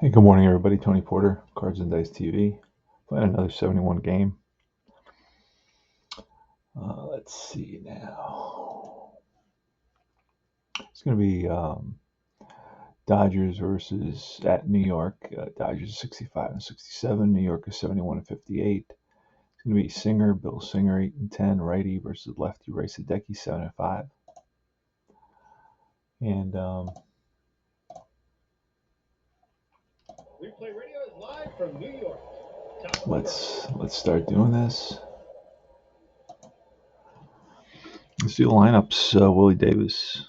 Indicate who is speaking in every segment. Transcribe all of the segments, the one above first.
Speaker 1: Hey, good morning, everybody. Tony Porter, Cards and Dice TV. Playing another 71 game. Let's see now. It's going to be Dodgers versus at New York. Dodgers 65 and 67. New York is 71 and 58. It's going to be Singer, Bill Singer 8 and 10. Righty versus lefty Ray Sadecki 7 and 5. And
Speaker 2: Replay Radio is live from New York.
Speaker 1: let's start doing this. Let's do the lineups. Willie Davis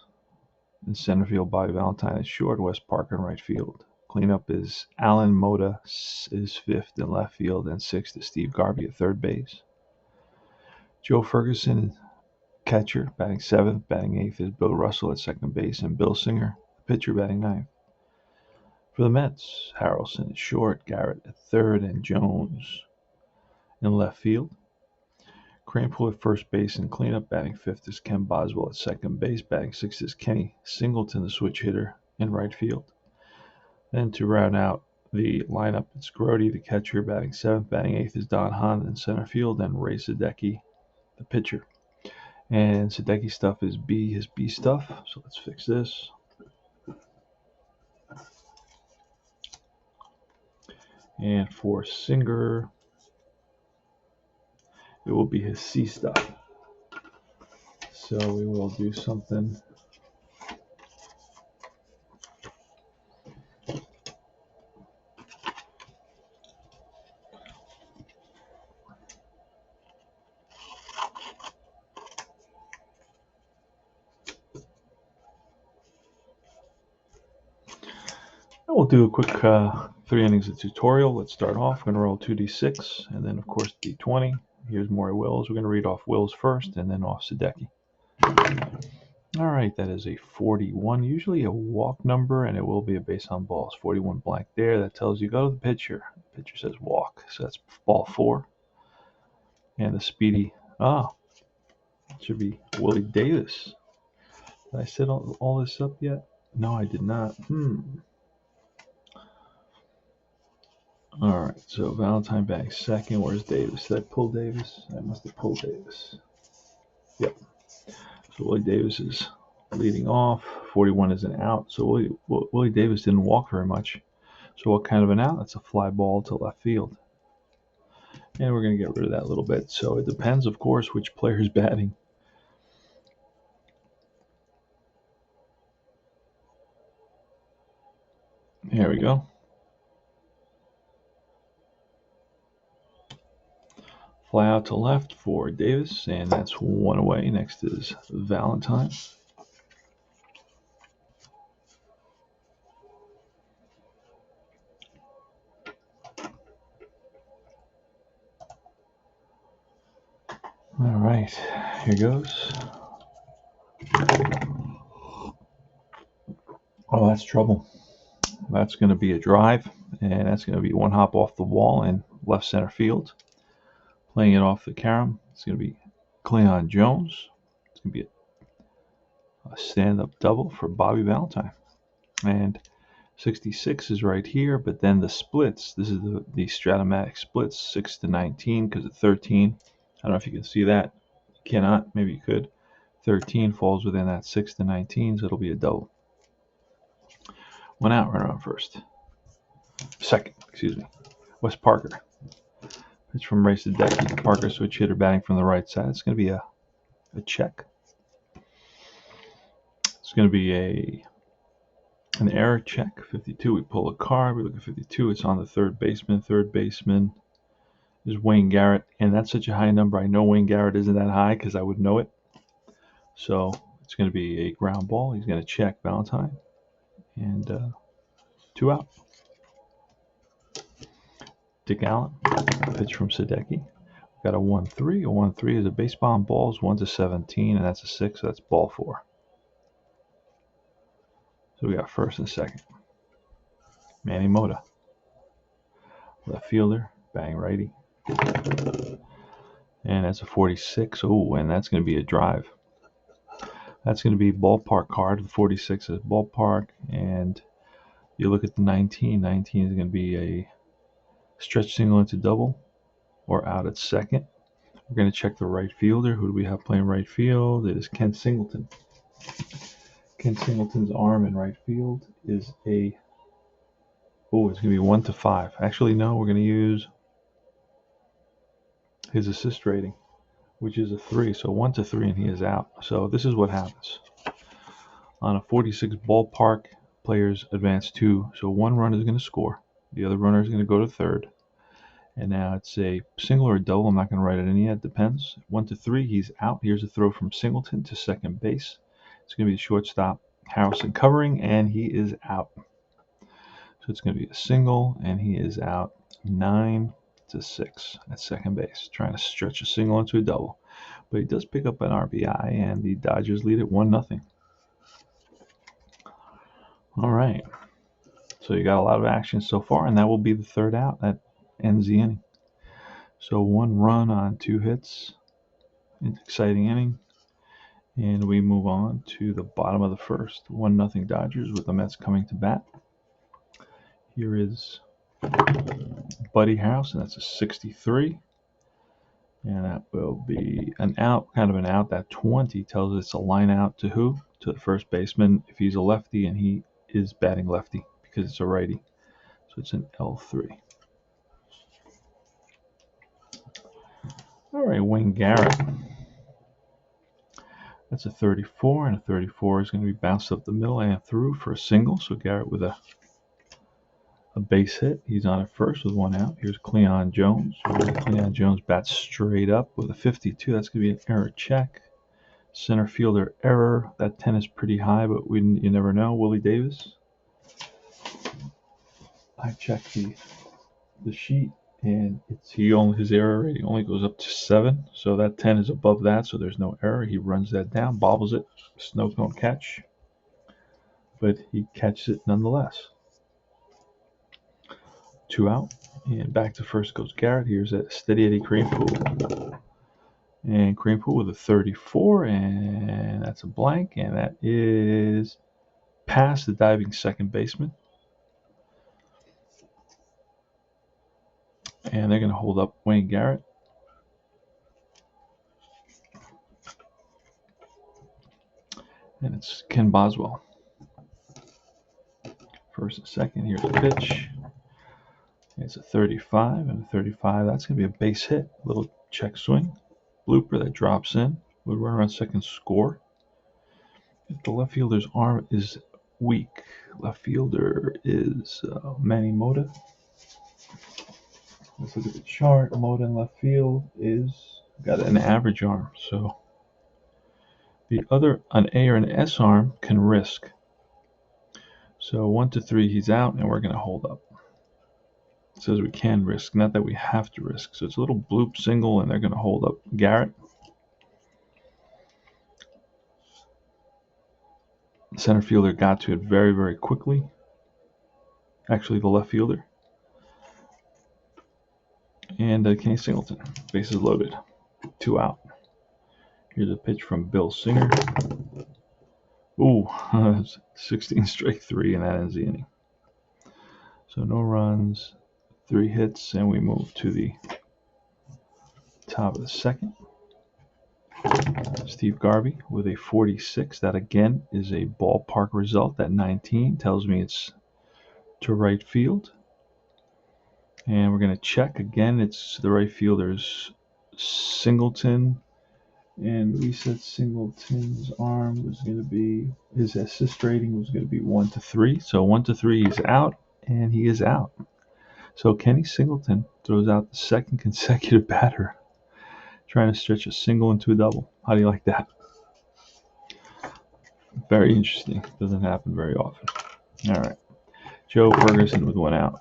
Speaker 1: in center field, Bobby Valentine is short, Wes Parker in right field. Cleanup is Alan Mota is fifth in left field, and sixth is Steve Garvey at third base. Joe Ferguson, catcher, batting seventh. Batting eighth is Bill Russell at second base, and Bill Singer, pitcher, batting ninth. For the Mets, Harrelson is short, Garrett at third, and Jones in left field. Cranpool at first base and cleanup. Batting fifth is Ken Boswell at second base. Batting sixth is Kenny Singleton, the switch hitter, in right field. Then to round out the lineup, it's Grody, the catcher, batting seventh. Batting eighth is Don Hahn in center field, and Ray Sadecki, the pitcher. And Sadecki stuff is his B stuff. So let's fix this. And for Singer, it will be his C stuff. So we will do something. We'll do a quick 3 innings of tutorial. Let's start off. We're going to roll 2d6 and then, of course, d20. Here's more Wills. We're going to read off Wills first and then off Sadecki. All right, that is a 41, usually a walk number, and it will be a base on balls. 41 blank there. That tells you go to the pitcher. The pitcher says walk, so that's ball 4. And the speedy, it should be Willie Davis. Did I set all this up yet? No, I did not. All right, so Valentine batting second. Where's Davis? Did I pull Davis? I must have pulled Davis. Yep. So Willie Davis is leading off. 41 is an out. So Willie Davis didn't walk very much. So what kind of an out? That's a fly ball to left field. And we're going to get rid of that a little bit. So it depends, of course, which player is batting. Here we go. Fly out to left for Davis, and that's 1 away. Next is Valentine. All right, here goes. Oh, that's trouble. That's going to be a drive, and that's going to be one hop off the wall in left center field. Playing it off the carom, it's going to be Cleon Jones. It's going to be a stand-up double for Bobby Valentine. And 66 is right here, but then the splits, this is the Stratomatic splits, 6 to 19 because of 13. I don't know if you can see that. You cannot, maybe you could. 13 falls within that 6 to 19, so it'll be a double. 1 out, runner on first. Second, excuse me. Wes Parker. Pitch from Ray Sadecki. Parker switch hitter batting from the right side. It's going to be a check. It's going to be an error check. 52, we pull a card. We look at 52. It's on the third baseman. Third baseman is Wayne Garrett. And that's such a high number. I know Wayne Garrett isn't that high because I would know it. So it's going to be a ground ball. He's going to check Valentine. And 2 out. Dick Allen, pitch from Sadecki. We've got a 1-3. A 1-3 is a baseball on balls, 1 to 17, and that's a 6, so that's ball 4. So we got first and second. Manny Mota. Left fielder, bang righty. And that's a 46. Oh, and that's going to be a drive. That's going to be ballpark card. The 46 is ballpark, and You look at the 19. 19 is going to be a stretch single into double or out at second. We're going to check the right fielder. Who do we have playing right field? It is Ken Singleton. Ken Singleton's arm in right field is it's going to be 1-5. Actually, no, we're going to use his assist rating, which is a 3. So 1-3, and he is out. So this is what happens. On a 46 ballpark, players advance 2. So one runner is going to score. The other runner is going to go to third. And now it's a single or a double. I'm not going to write it in yet. Depends. 1-3, he's out. Here's a throw from Singleton to second base. It's going to be the shortstop, Harrison, covering, and he is out. So it's going to be a single, and he is out 9-6 at second base, trying to stretch a single into a double. But he does pick up an RBI, and the Dodgers lead it 1-0. All right. So you got a lot of action so far, and that will be the third out. That ends the inning. So 1 run on 2 hits. An exciting inning. And we move on to the bottom of the first. 1-0 Dodgers with the Mets coming to bat. Here is Buddy House, and that's a 63. And that will be an out, kind of an out. That 20 tells us it's a line out to who? To the first baseman if he's a lefty, and he is batting lefty because it's a righty. So it's an L3. All right, Wayne Garrett. That's a 34, and a 34 is going to be bounced up the middle and through for a single. So Garrett with a base hit. He's on at first with 1 out. Here's Cleon Jones. Cleon Jones bats straight up with a 52. That's going to be an error check. Center fielder error. That 10 is pretty high, but you never know. Willie Davis. I checked the sheet, and his error rating only goes up to 7. So that 10 is above that, so there's no error. He runs that down, bobbles it. Snow cone catch, but he catches it nonetheless. 2 out, and back to first goes Garrett. Here's a steady Eddie Creampool. And Creampool with a 34, and that's a blank, and that is past the diving second baseman. And they're going to hold up Wayne Garrett. And it's Ken Boswell. First and second, here's a pitch. It's a 35, and a 35, that's going to be a base hit. Little check swing. Blooper that drops in. Would run around second, score. If the left fielder's arm is weak, left fielder is Manny Mota. Let's look at the chart. Mota in left field got an average arm. So the other, an A or an S arm, can risk. So 1-3, he's out, and we're going to hold up. It says we can risk, not that we have to risk. So it's a little bloop single, and they're going to hold up Garrett. The center fielder got to it very, very quickly. Actually, the left fielder. And Kenny Singleton, bases loaded, 2 out. Here's a pitch from Bill Singer. Ooh, 16 strike 3, and that ends the inning. So no runs, 3 hits, and we move to the top of the second. Steve Garvey with a 46. That again is a ballpark result. That 19 tells me it's to right field. And we're going to check again. It's the right fielder's Singleton. And we said Singleton's arm was going to be, his assist rating was going to be 1-3. So 1-3, he's out, and he is out. So Kenny Singleton throws out the second consecutive batter, trying to stretch a single into a double. How do you like that? Very interesting. Doesn't happen very often. All right. Joe Ferguson with 1 out.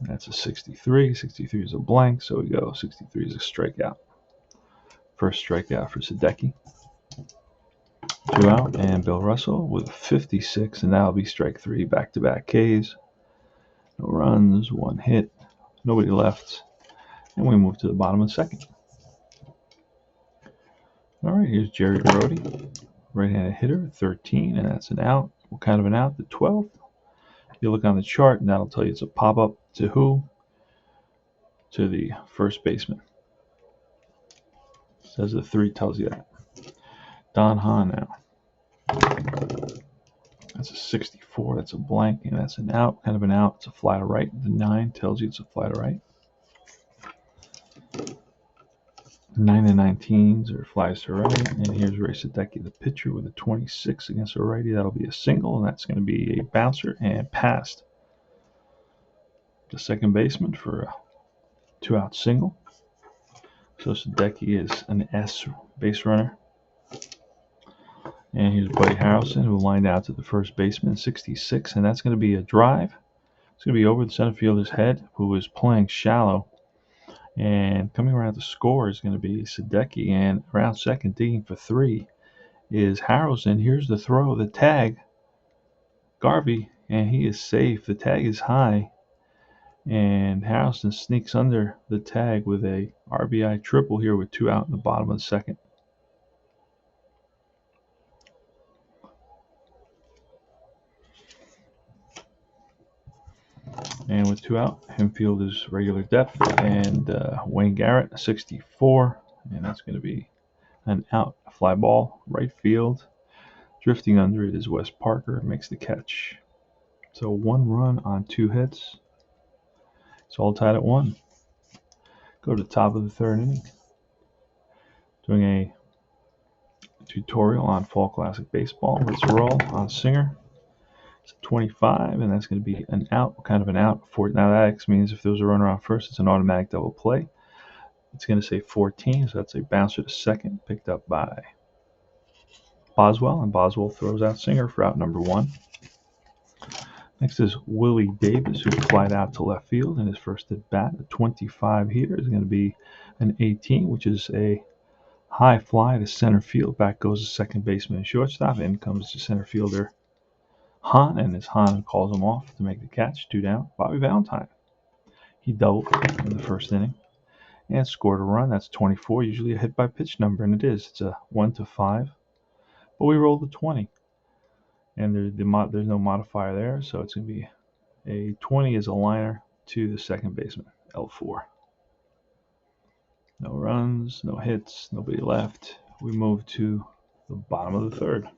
Speaker 1: That's a 63. 63 is a blank, so we go 63 is a strikeout. First strikeout for Sadecki. 2 out, and Bill Russell with 56, and that'll be strike 3, back-to-back Ks. No runs, 1 hit, nobody left, and we move to the bottom of the second. All right, here's Jerry Brody, right-handed hitter, 13, and that's an out. What kind of an out? The 12th. You look on the chart, and that'll tell you it's a pop-up to who? To the first baseman. Says the 3 tells you that. Don Hahn now. That's a 64. That's a blank, and that's an out. Kind of an out. It's a fly to right. The 9 tells you it's a fly to right. 9 and 19s are flies to right. And here's Ray Sadecki, the pitcher, with a 26 against a righty. That'll be a single, and that's going to be a bouncer and past the second baseman for a 2-out single. So Sadecki is an S base runner. And here's Buddy Harrelson, who lined out to the first baseman, 66, and that's going to be a drive. It's going to be over the center fielder's head, who is playing shallow. And coming around to score is going to be Sadecki, and around second, digging for 3, is Harrelson. Here's the throw, the tag, Garvey, and he is safe. The tag is high, and Harrelson sneaks under the tag with a RBI triple here with 2 out in the bottom of the second. And with 2 out, infield is regular depth, and Wayne Garrett, 64, and that's going to be an out, a fly ball, right field. Drifting under it is Wes Parker, makes the catch. So 1 run on 2 hits. It's all tied at 1. Go to the top of the 3rd inning. Doing a tutorial on Fall Classic Baseball. Let's roll on Singer. It's 25, and that's going to be an out, kind of an out. Now that X means if there's a runner on first, it's an automatic double play. It's going to say 14, so that's a bouncer to second, picked up by Boswell, and Boswell throws out Singer for out number 1. Next is Willie Davis, who flied out to left field in his first at bat. A 25 here is going to be an 18, which is a high fly to center field. Back goes the second baseman and shortstop. In comes the center fielder Hahn, and as Hahn calls him off to make the catch, 2 down. Bobby Valentine. He doubled in the first inning and scored a run. That's 24, usually a hit by pitch number, and it is. It's a 1-5, but we rolled a 20, and there's no modifier there, so it's going to be a 20 is a liner to the second baseman, L4. No runs, no hits, nobody left. We move to the bottom of the 3rd.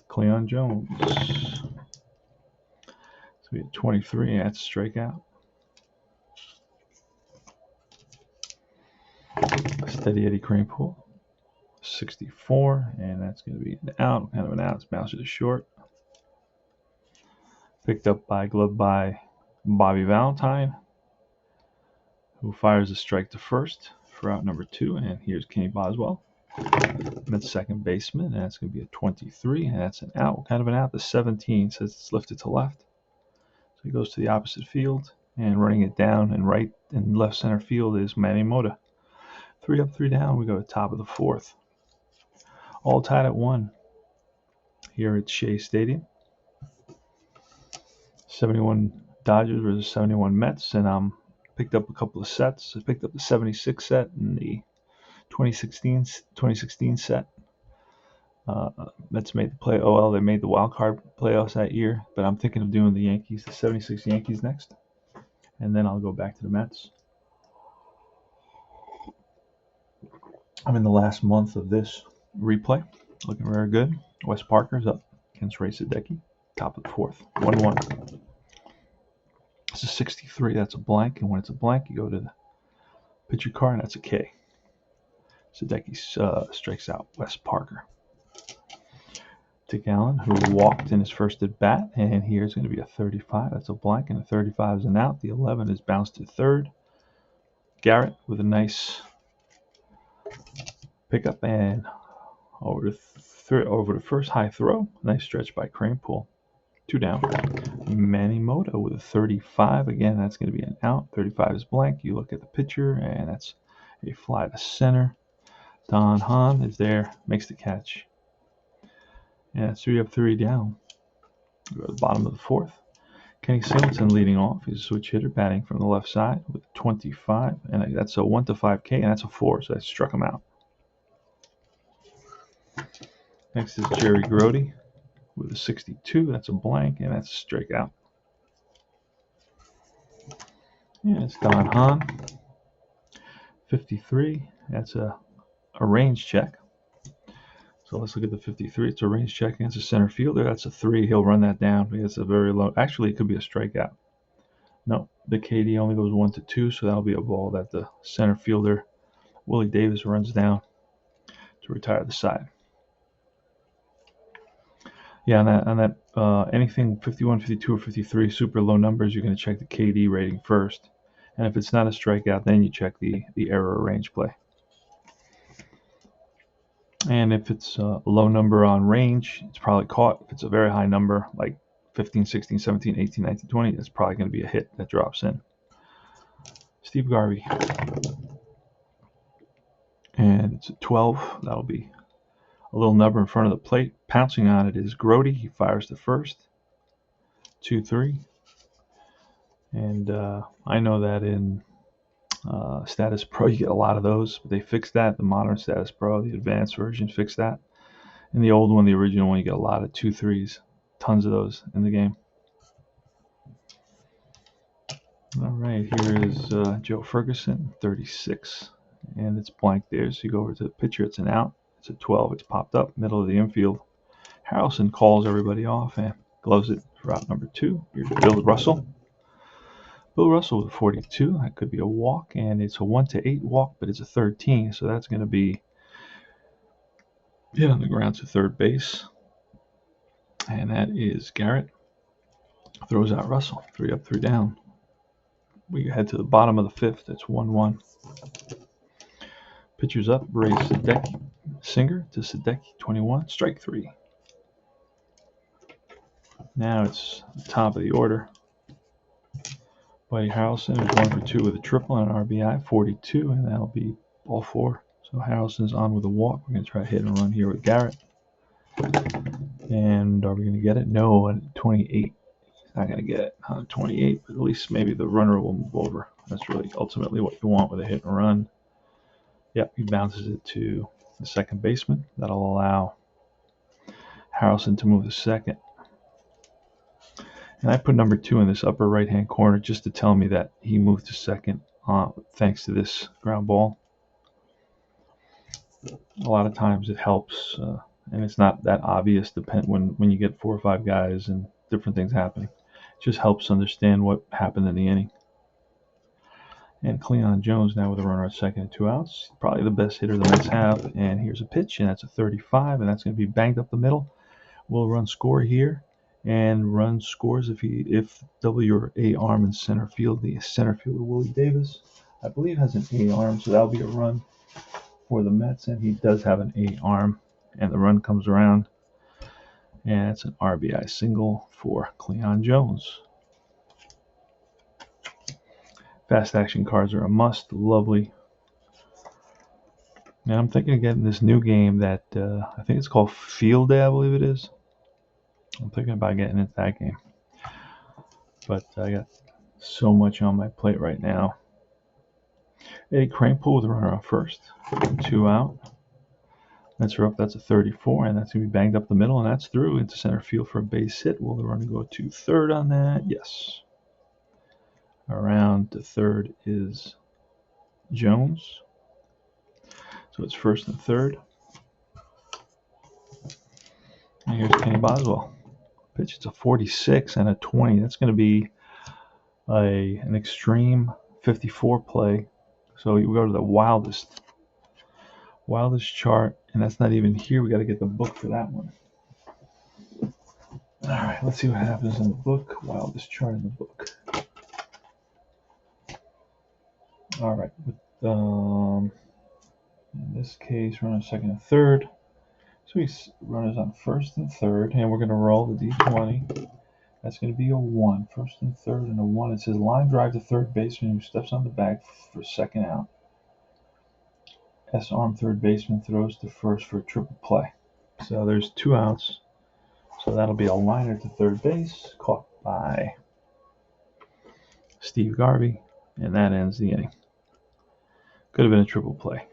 Speaker 1: Cleon Jones. So we had 23, that's a strikeout. Steady Eddie Kranepool, 64, and that's going to be an out, kind of an out. It's bounced to short. Picked up by Bobby Valentine, who fires a strike to first for out number 2, and here's Kenny Boswell. That's second baseman, and that's going to be a 23, and that's an out, kind of an out. The 17 says it's lifted to left. So he goes to the opposite field, and running it down and right and left center field is Manny Mota. 3 up, 3 down. We go to the top of the 4th. All tied at 1 here at Shea Stadium. 71 Dodgers versus 71 Mets, and picked up a couple of sets. I picked up the 76 set and the 2016 set. Mets made the play. Oh well, they made the wild card playoffs that year, but I'm thinking of doing the 76 Yankees next, and then I'll go back to the Mets. I'm in the last month of this replay, looking very good. Wes Parker's up against Ray Sadecki, top of the 4th, 1-1. It's a 63, that's a blank, and when it's a blank, you go to the pitcher card, and that's a K. Sadecki strikes out Wes Parker. Dick Allen, who walked in his first at bat, and here's going to be a 35. That's a blank, and a 35 is an out. The 11 is bounced to 3rd. Garrett with a nice pickup and over the first high throw. Nice stretch by Kranepool. 2 down. Manny Mota with a 35. Again, that's going to be an out. 35 is blank. You look at the pitcher, and that's a fly to center. Don Hahn is there, makes the catch. And it's 3 up, 3 down. We go to the bottom of the 4th. Kenny Singleton leading off. He's a switch hitter, batting from the left side with 25. And that's a 1-5 K, and that's a 4, so that struck him out. Next is Jerry Grody with a 62. That's a blank, and that's a strikeout. And it's Don Hahn. 53. That's a range check. So let's look at the 53. It's a range check against a center fielder. That's a 3. He'll run that down. It's a very low. Actually, it could be a strikeout. No, the KD only goes 1-2, so that'll be a ball that the center fielder, Willie Davis, runs down to retire the side. Yeah, on that anything 51, 52, or 53, super low numbers, you're going to check the KD rating first. And if it's not a strikeout, then you check the error range play. And if it's a low number on range, it's probably caught. If it's a very high number, like 15, 16, 17, 18, 19, 20, it's probably going to be a hit that drops in. Steve Garvey. And it's a 12. That'll be a little number in front of the plate. Pouncing on it is Grody. He fires the first. 2-3. And I know that in Status Pro you get a lot of those, but they fixed that. The modern Status Pro, the advanced version, fixed that. In the old one, the original one, you get a lot of 2-3s. Tons of those in the game. All right, here is Joe Ferguson, 36. And it's blank there, so you go over to the pitcher. It's an out. It's a 12. It's popped up, middle of the infield. Harrelson calls everybody off and gloves it for out number 2. Here's Bill Russell. Bill Russell with a 42. That could be a walk, and it's a 1-8 walk, but it's a 13, so that's going to be hit on the ground to third base. And that is Garrett. Throws out Russell. 3 up, 3 down. We head to the bottom of the 5th. It's 1-1. Pitchers up. Ray Sadecki. Singer to Sadecki. 21. Strike 3. Now it's the top of the order. Buddy Harrelson is 1 for 2 with a triple and an RBI, 42, and that'll be all 4. So Harrelson's on with a walk. We're going to try to hit and run here with Garrett. And are we going to get it? No, at 28. He's not going to get it on 28, but at least maybe the runner will move over. That's really ultimately what you want with a hit and run. Yep, he bounces it to the second baseman. That'll allow Harrelson to move to second. And I put number 2 in this upper right-hand corner just to tell me that he moved to second thanks to this ground ball. A lot of times it helps, and it's not that obvious when you get 4 or 5 guys and different things happening. It just helps understand what happened in the inning. And Cleon Jones now with a runner at second and 2 outs. Probably the best hitter the Mets have. And here's a pitch, and that's a 35, and that's going to be banged up the middle. We'll run score here. And run scores if W or A arm in center field. The center fielder Willie Davis, I believe, has an A arm, so that'll be a run for the Mets, and he does have an A arm. And the run comes around, and it's an RBI single for Cleon Jones. Fast action cards are a must. Lovely. And I'm thinking of getting this new game that I think it's called Field Day, I believe it is. I'm thinking about getting into that game. But I got so much on my plate right now. Eddie Kranepool with a runner on first. 2 out. Mets are up. That's a 34, and that's going to be banged up the middle, and that's through into center field for a base hit. Will the runner go to third on that? Yes. Around to third is Jones. So it's first and third. And here's Kenny Boswell. Pitch, it's a 46 and a 20. That's going to be an extreme 54 play. So we go to the wildest chart, and that's not even here. We got to get the book for that one. All right, let's see what happens in the book. Wildest chart in the book. All right, in this case, runner second and third. So he's runners on first and third, and we're going to roll the D20. That's going to be a 1. First and third and a 1. It says line drive to third baseman who steps on the bag for second out. S-arm third baseman throws to first for a triple play. So there's 2 outs. So that'll be a liner to third base, caught by Steve Garvey, and that ends the inning. Could have been a triple play.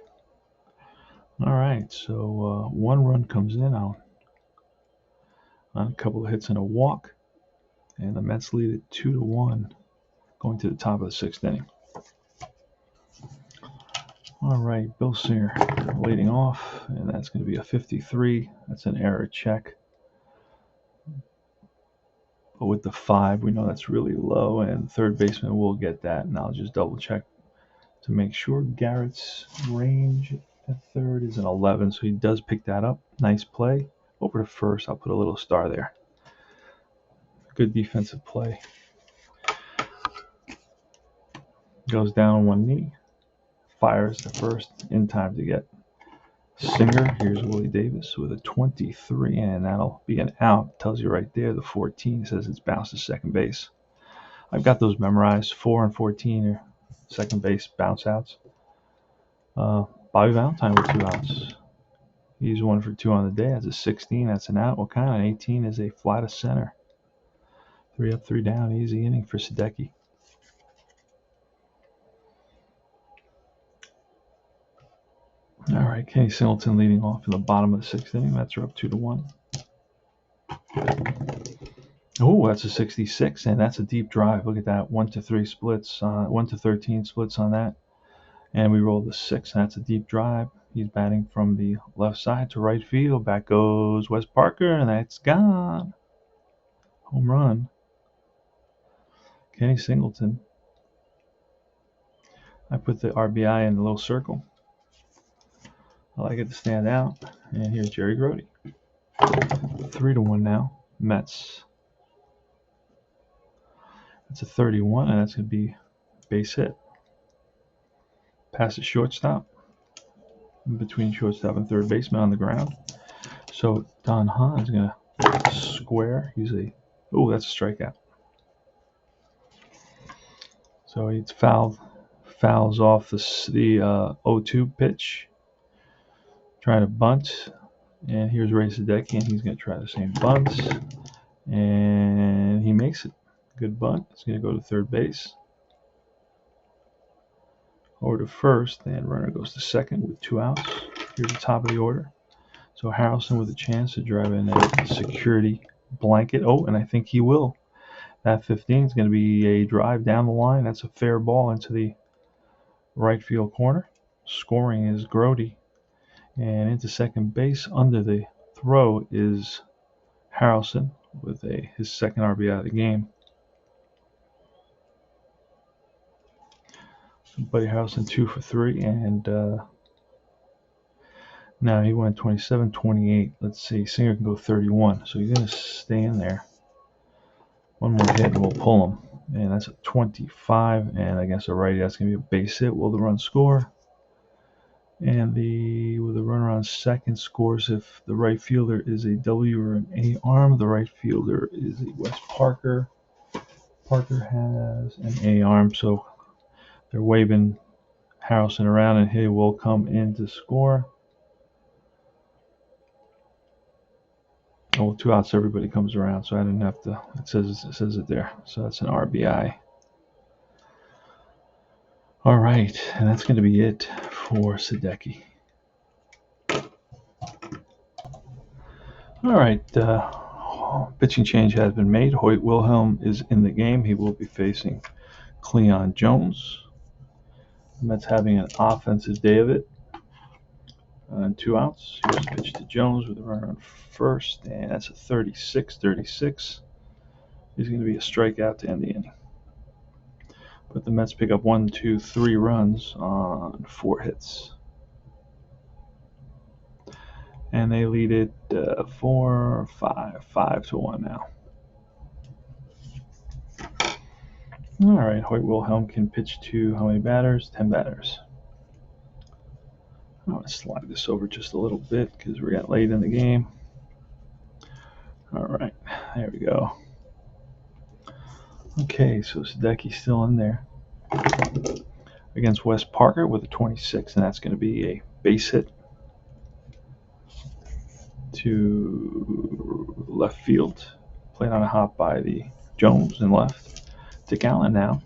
Speaker 1: All right, so 1 run comes in on a couple of hits and a walk, and the Mets lead it 2-1 going to the top of the 6th inning. All right, Bill Singer leading off, and that's going to be a 53. That's an error check. But with the 5, we know that's really low, and third baseman will get that. And I'll just double check to make sure. Garrett's range at third is an 11, so he does pick that up. Nice play. Over to first, I'll put a little star there. Good defensive play. Goes down on one knee. Fires to first in time to get Singer. Here's Willie Davis with a 23, and that'll be an out. Tells you right there, the 14 says it's bounced to second base. I've got those memorized. 4 and 14 are second base bounce outs. Bobby Valentine with 2 outs. He's 1 for 2 on the day. That's a 16. That's an out. What kind? An 18 is a fly to center. 3 up, 3 down. Easy inning for Sadecki. All right, Kenny Singleton leading off in the bottom of the 6th inning. Mets are up 2-1. Oh, that's a 66, and that's a deep drive. Look at that, 1-3 splits, 1-13 splits on that. And we roll the 6, and that's a deep drive. He's batting from the left side to right field. Back goes Wes Parker, and that's gone. Home run. Kenny Singleton. I put the RBI in the little circle. I like it to stand out. And here's Jerry Grody. 3-1 now. Mets. That's a 31, and that's going to be base hit. Pass to shortstop. In between shortstop and third baseman on the ground. So Don Hahn is going to square. That's a strikeout. So he fouls off the 0-2 pitch. Trying to bunt. And here's Ray Sadecki, and he's going to try the same bunt. And he makes it. Good bunt. It's going to go to third base. Over to first, and runner goes to second with 2 outs. Here's the top of the order. So Harrelson with a chance to drive in a security blanket. Oh, and I think he will. That 15 is going to be a drive down the line. That's a fair ball into the right field corner. Scoring is Grody. And into second base under the throw is Harrelson with his second RBI of the game. Buddy Harrelson 2 for 3, and now he went 27, 28. Let's see, Singer can go 31, so he's going to stay in there. One more hit and we'll pull him. And that's a 25, and against a righty, that's going to be a base hit. Will the run score? And with the runner on second scores if the right fielder is a W or an A arm. The right fielder is a Wes Parker. Parker has an A arm, so they're waving Harrelson around, and he will come in to score. Oh, 2 outs, everybody comes around, so I didn't have to. It says it there. So that's an RBI. All right, and that's going to be it for Sadecki. All right, pitching change has been made. Hoyt Wilhelm is in the game. He will be facing Cleon Jones. The Mets having an offensive day of it. And 2 outs. Here's a pitch to Jones with a runner on first, and that's a 36. He's going to be a strikeout to end the inning. But the Mets pick up 1, 2, 3 runs on 4 hits. And they lead it 5-1 now. All right, Hoyt Wilhelm can pitch to how many batters? 10 batters. I'm going to slide this over just a little bit because we're getting late in the game. All right, there we go. Okay, so Sadecki's still in there against Wes Parker with a 26, and that's going to be a base hit to left field. Played on a hop by the Jones in left. Dick Allen now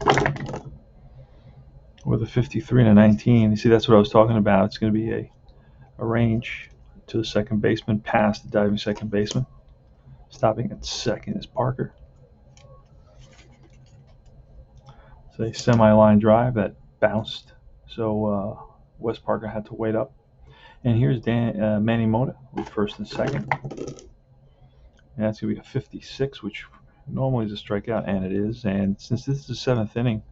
Speaker 1: with a 53 and a 19. You see, that's what I was talking about. It's going to be a range to the second baseman, past the diving second baseman. Stopping at second is Parker. a semi-line drive that bounced, so Wes Parker had to wait up. And here's Manny Mota with first and second. And that's going to be a 56, which normally is a strikeout, and it is. And since this is the seventh inning,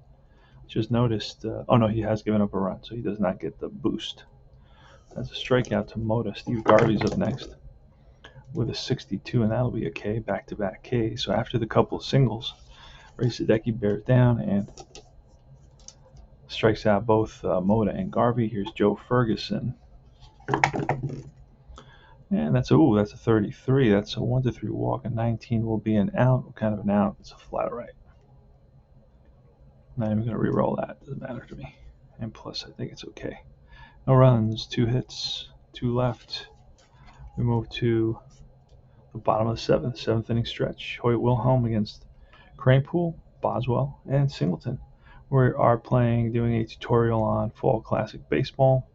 Speaker 1: just noticed, oh no, he has given up a run, so he does not get the boost. That's a strikeout to Mota. Steve Garvey's up next with a 62, and that'll be a K, back-to-back K. So after the couple of singles, Ray Sadecki bears down and strikes out both Mota and Garvey. Here's Joe Ferguson. And that's a 33. That's a 1-3 walk. A 19 will be an out. What kind of an out? It's a flat right. Not even going to re-roll that. Doesn't matter to me. And plus, I think it's okay. No runs, 2 hits, 2 left. We move to the bottom of the seventh inning stretch. Hoyt Wilhelm against Cranepool, Boswell, and Singleton. We are doing a tutorial on Fall Classic Baseball.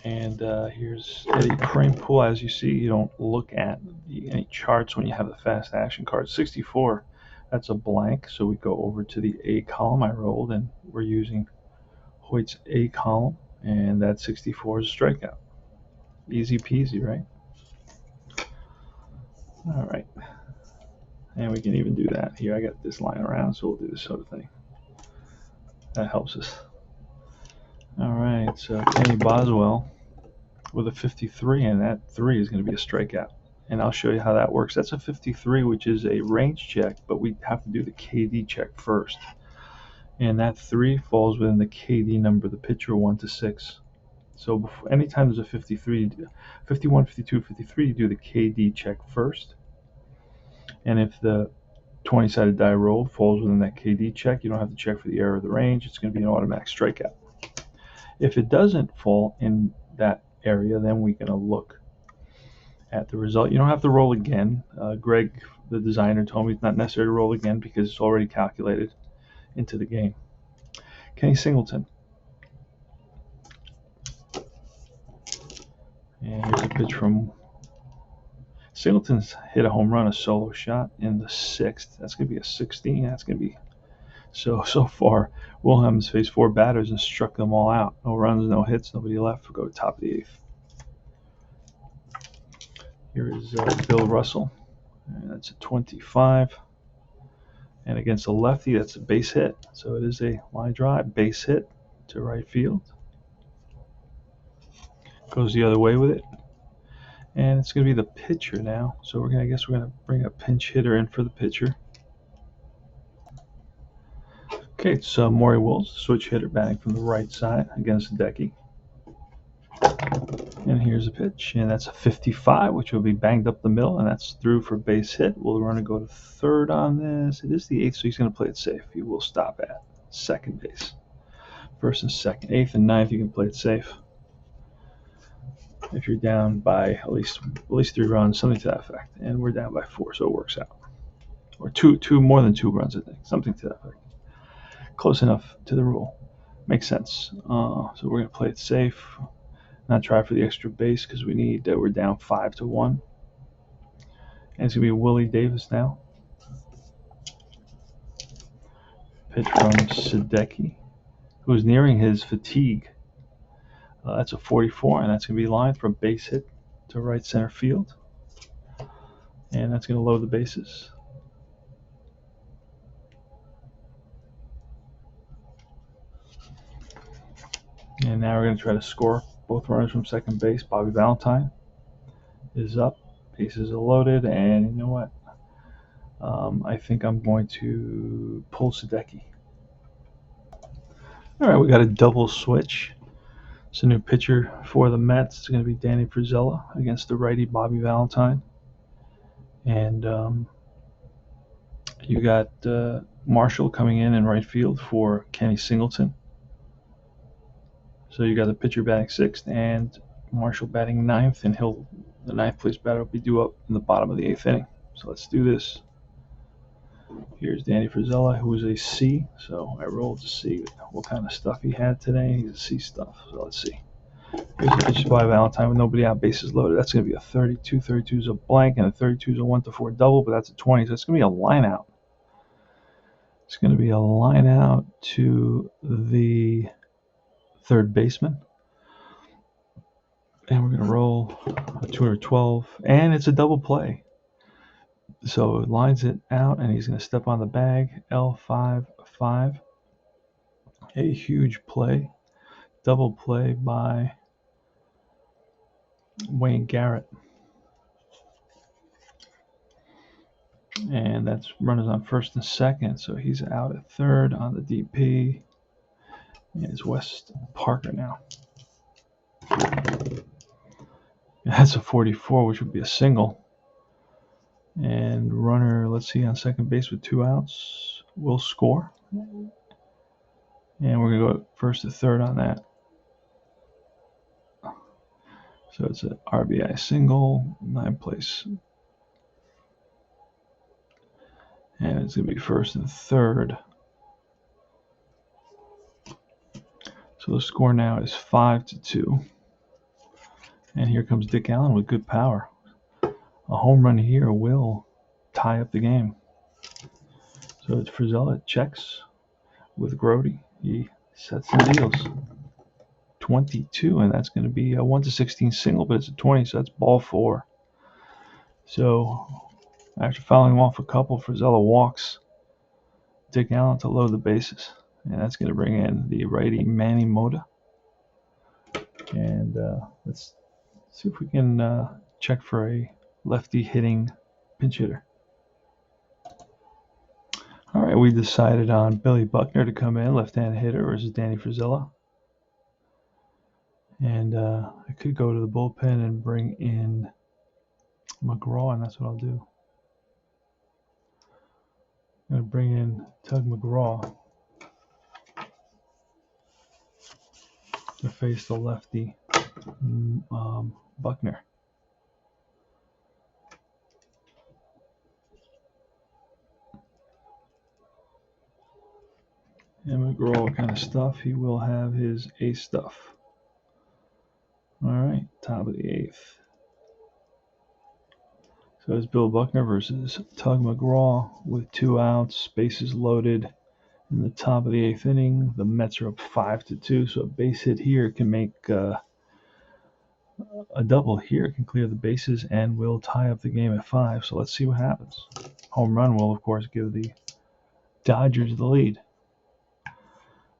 Speaker 1: And here's Eddie Cranepool. As you see, you don't look at any charts when you have the fast action card. 64, that's a blank, so we go over to the A column I rolled, and we're using Hoyt's A column, and that 64 is a strikeout. Easy peasy, right? All right. And we can even do that. Here, I got this line around, so we'll do this sort of thing. That helps us. All right, so Kenny Boswell with a 53, and that 3 is going to be a strikeout. And I'll show you how that works. That's a 53, which is a range check, but we have to do the KD check first. And that 3 falls within the KD number, the pitcher 1 to 6. So anytime there's a 53, 51, 52, 53, you do the KD check first. And if the 20-sided die rolled falls within that KD check, you don't have to check for the error of the range. It's going to be an automatic strikeout. If it doesn't fall in that area, then we're going to look at the result. You don't have to roll again. Greg, the designer, told me it's not necessary to roll again because it's already calculated into the game. Kenny Singleton. And here's a pitch from Singleton's hit a home run, a solo shot in the 6th. That's going to be a 16. That's going to be so far. Wilhelm's faced 4 batters and struck them all out. No runs, no hits, nobody left. We'll go to top of the 8th. Here is Bill Russell. And that's a 25. And against a lefty, that's a base hit. So it is a line drive, base hit to right field. Goes the other way with it. And it's going to be the pitcher now. So I guess we're going to bring a pinch hitter in for the pitcher. Okay, it's Maury Wills, switch hitter, batting from the right side against Sadecki. And here's a pitch, and that's a 55, which will be banged up the middle, and that's through for base hit. Will the runner go to third on this? It is the 8th, so he's going to play it safe. He will stop at second base. First and second, 8th and 9th, you can play it safe. If you're down by at least 3 runs, something to that effect, and we're down by 4, so it works out. Or two more than 2 runs, I think, something to that effect. Close enough to the rule. Makes sense. So we're going to play it safe. Not try for the extra base because we're down 5-1. And it's going to be Willie Davis now. Pitch from Sadecki, who's nearing his fatigue. That's a 44, and that's going to be lined for a base hit to right center field. And that's going to load the bases. And now we're going to try to score both runners from second base. Bobby Valentine is up. Bases are loaded. And you know what? I think I'm going to pull Sadecki. All right, we got a double switch. It's a new pitcher for the Mets. It's going to be Danny Frizella against the righty Bobby Valentine. And you got Marshall coming in right field for Kenny Singleton. So you got the pitcher batting 6th and Marshall batting 9th, and the 9th place batter will be due up in the bottom of the 8th inning. So let's do this. Here's Danny Frizella, who is a C. So I rolled to see what kind of stuff he had today. He's a C stuff. So let's see. Here's a pitch by Valentine with nobody out, bases loaded. That's going to be a 32. 32 is a blank, and a 32 is a 1-4 double, but that's a 20. So it's going to be a line out. It's going to be a line out to the third baseman. And we're going to roll a 212. And it's a double play. So it lines it out, and he's going to step on the bag. L5-5. A huge play. Double play by Wayne Garrett. And that's runners on first and second. So he's out at third on the DP. And it's Wes Parker now. That's a 44, which would be a single. And runner, let's see, on second base with 2 outs will score. And we're going to go first to third on that. So it's an RBI single, 9th place. And it's going to be first and third. So the score now is 5-2. And here comes Dick Allen with good power. A home run here will tie up the game. So it's Frizella checks with Grody. He sets the deals. 22, and that's going to be a 1-16 single, but it's a 20, so that's ball 4. So after fouling off a couple, Frizella walks Dick Allen to load the bases. And that's going to bring in the righty Manny Mota. And let's see if we can check for a lefty hitting pinch hitter. All right, we decided on Billy Buckner to come in, left-handed hitter versus Danny Frizella. And I could go to the bullpen and bring in McGraw, and that's what I'll do. I'm going to bring in Tug McGraw to face the lefty Buckner. And McGraw, what kind of stuff? He will have his ace stuff. All right, top of the 8th. So it's Bill Buckner versus Tug McGraw with 2 outs, bases loaded in the top of the 8th inning. The Mets are up 5-2, so a base hit here can make a double here can clear the bases and will tie up the game at 5. So let's see what happens. Home run will, of course, give the Dodgers the lead.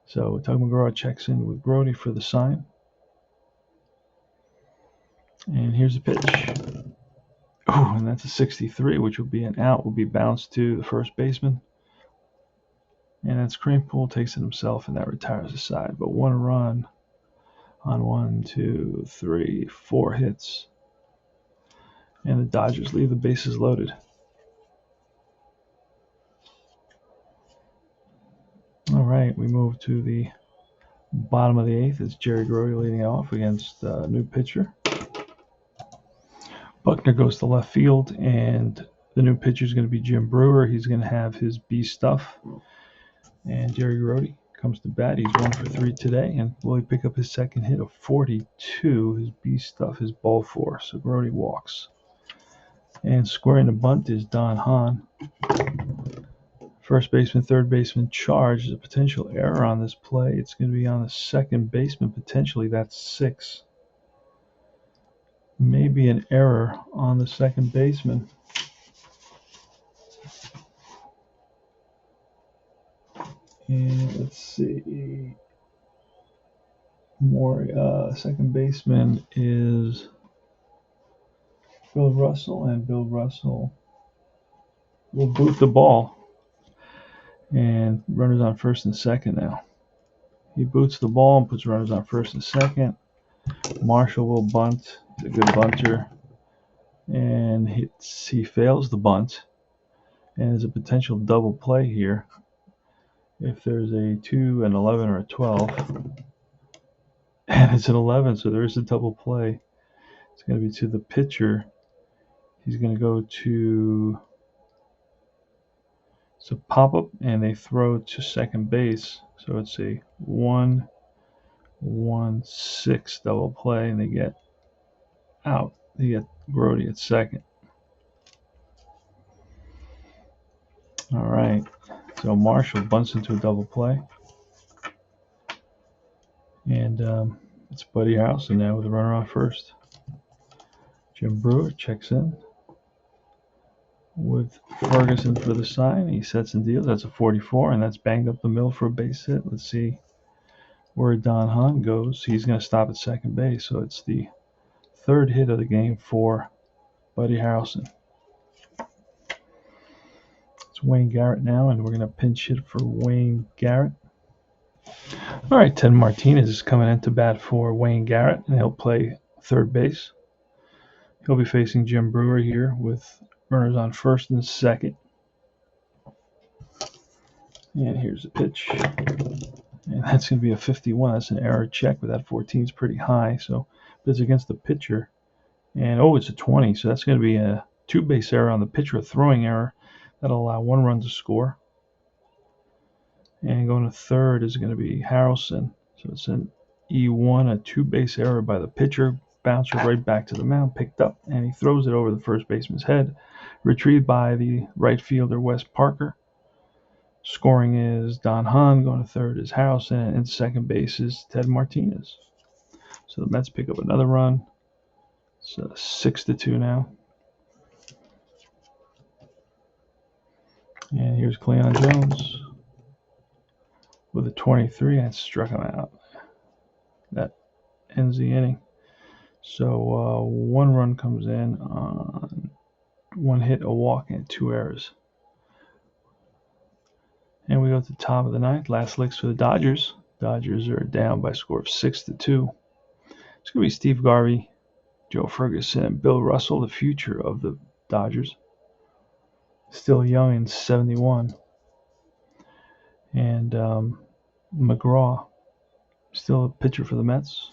Speaker 1: So Tug McGraw checks in with Grody for the sign. And here's the pitch. Oh, and that's a 63, which will be an out, will be bounced to the first baseman. And that's Kranepool takes it himself, and that retires the side. But 1 run on 1, 2, 3, 4 hits. And the Dodgers leave the bases loaded. All right, we move to the bottom of the 8th. It's Jerry Grody leading off against a new pitcher. Buckner goes to left field, and the new pitcher is going to be Jim Brewer. He's going to have his B stuff. And Jerry Grody comes to bat. He's 1 for 3 today, and will he pick up his second hit of 42? His B stuff is ball 4, so Grody walks. And squaring the bunt is Don Hahn. First baseman, third baseman charge. There's a potential error on this play. It's going to be on the second baseman, potentially. That's 6. Maybe an error on the second baseman. And let's see. Second baseman is Bill Russell, and Bill Russell will boot the ball. And runners on first and second now. He boots the ball and puts runners on first and second. Marshall will bunt. He's a good bunter. And he fails the bunt. And there's a potential double play here. If there's a 2, an 11, or a 12. And it's an 11, so there is a double play. It's going to be to the pitcher. He's going to go to... It's a pop-up, and they throw to second base. So it's a 1-1-6 double play, and they get out. They get Grody at second. All right. So Marshall bunts into a double play. And it's Buddy Harrelson now with a runner on first. Jim Brewer checks in with Ferguson for the sign. He sets and deals. That's a 44, and that's banged up the middle for a base hit. Let's see where Don Hahn goes. He's going to stop at second base, so it's the third hit of the game for Buddy Harrelson. It's Wayne Garrett now, and we're going to pinch hit for Wayne Garrett. All right, Ted Martinez is coming in to bat for Wayne Garrett, and he'll play third base. He'll be facing Jim Brewer here with runners on first and second. And here's the pitch. And that's going to be a 51. That's an error check, but that 14 is pretty high. So it's against the pitcher. And, it's a 20. So that's going to be a two-base error on the pitcher, a throwing error. That'll allow one run to score. And going to third is going to be Harrelson. So it's an E1, a two-base error by the pitcher. Bouncer right back to the mound, picked up, and he throws it over the first baseman's head. Retrieved by the right fielder, Wes Parker. Scoring is Don Hahn. Going to third is Harrelson. And second base is Ted Martinez. So the Mets pick up another run. It's 6-2 now. And here's Cleon Jones with a 23 and struck him out. That ends the inning. So one run comes in on one hit, a walk, and two errors. And we go to the top of the ninth. Last licks for the Dodgers. Dodgers are down by a score of 6-2. It's going to be Steve Garvey, Joe Ferguson, and Bill Russell, the future of the Dodgers. Still young in 71. And McGraw, still a pitcher for the Mets.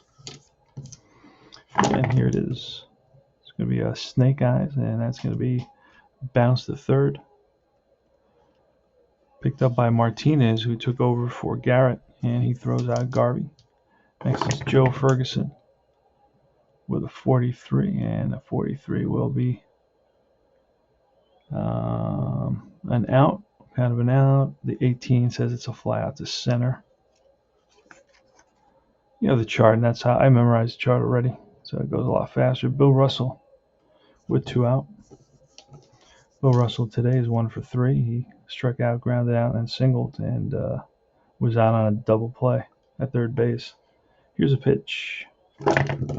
Speaker 1: And here it is. It's going to be a snake eyes, and that's going to be bounce to third. Picked up by Martinez, who took over for Garrett, and he throws out Garvey. Next is Joe Ferguson with a 43, and a 43 will be an out, kind of an out. The 18 says it's a fly out to center. You have the chart, and that's how I memorized the chart already, so it goes a lot faster. Bill Russell with two out. Bill Russell today is 1 for 3. He struck out, grounded out, and singled, and was out on a double play at third base. Here's a pitch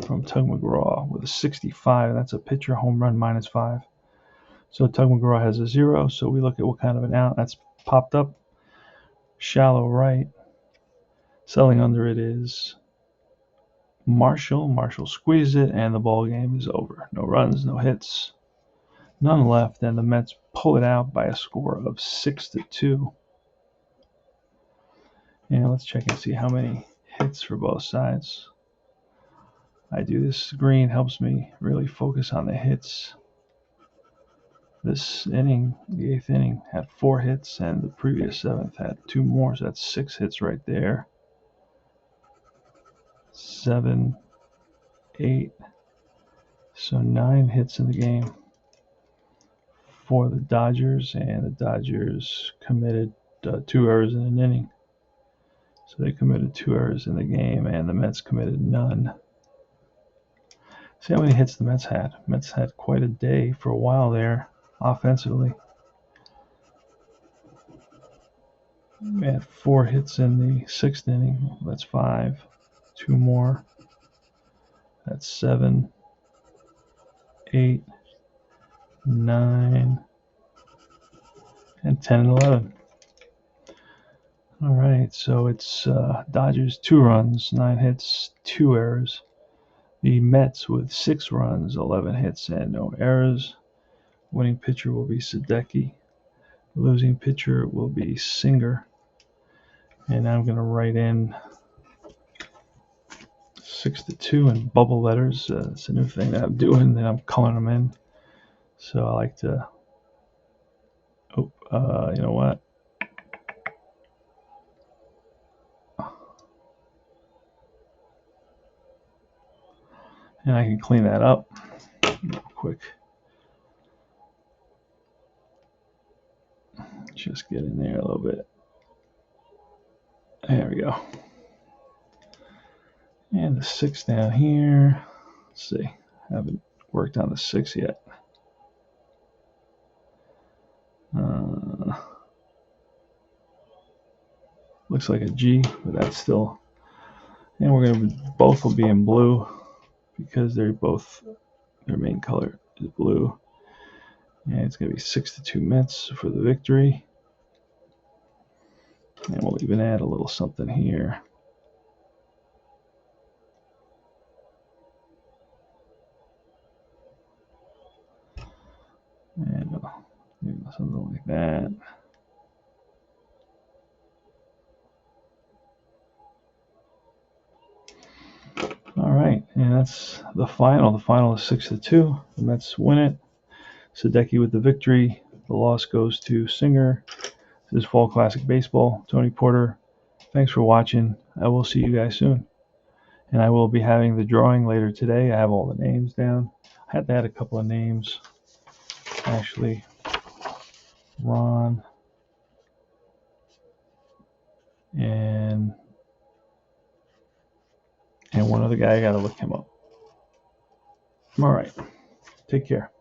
Speaker 1: from Tug McGraw with a 65. That's a pitcher home run -5. So Tug McGraw has a 0. So we look at what kind of an out. That's popped up. Shallow right. Selling under it is Marshall. Marshall squeezed it, and the ball game is over. No runs, no hits. None left, and the Mets pull it out by a score of 6-2. And let's check and see how many hits for both sides. I do this green helps me really focus on the hits. This inning, the 8th inning, had 4 hits, and the previous 7th had 2 more, so that's 6 hits right there. 7, 8, so 9 hits in the game for the Dodgers, and the Dodgers committed 2 errors in an inning. So they committed 2 errors in the game, and the Mets committed none. See how many hits the Mets had. Mets had quite a day for a while there, offensively. We had 4 hits in the 6th inning. That's 5. 2 more. That's 7, 8, 9, and 10 and 11. All right, so it's Dodgers 2 runs, 9 hits, 2 errors. The Mets with 6 runs, 11 hits, and no errors. Winning pitcher will be Sadecki. The losing pitcher will be Singer. And I'm going to write in 6-2 in bubble letters. It's a new thing that I'm doing, and I'm coloring them in. So I like to, you know what? And I can clean that up real quick. just get in there a little bit. There we go. And the 6 down here. Let's see. Haven't worked on the 6 yet. Looks like a G, but that's still. And we're gonna both will be in blue because they're both their main color is blue. And it's gonna be 6-2 Mets for the victory. And we'll even add a little something here. And something like that. All right, and that's the final. The final is 6-2. The Mets win it. Sadecki with the victory. The loss goes to Singer. This is Fall Classic Baseball. Tony Porter, thanks for watching. I will see you guys soon. And I will be having the drawing later today. I have all the names down. I had to add a couple of names. Actually, Ron and one other guy. I got to look him up. All right. Take care.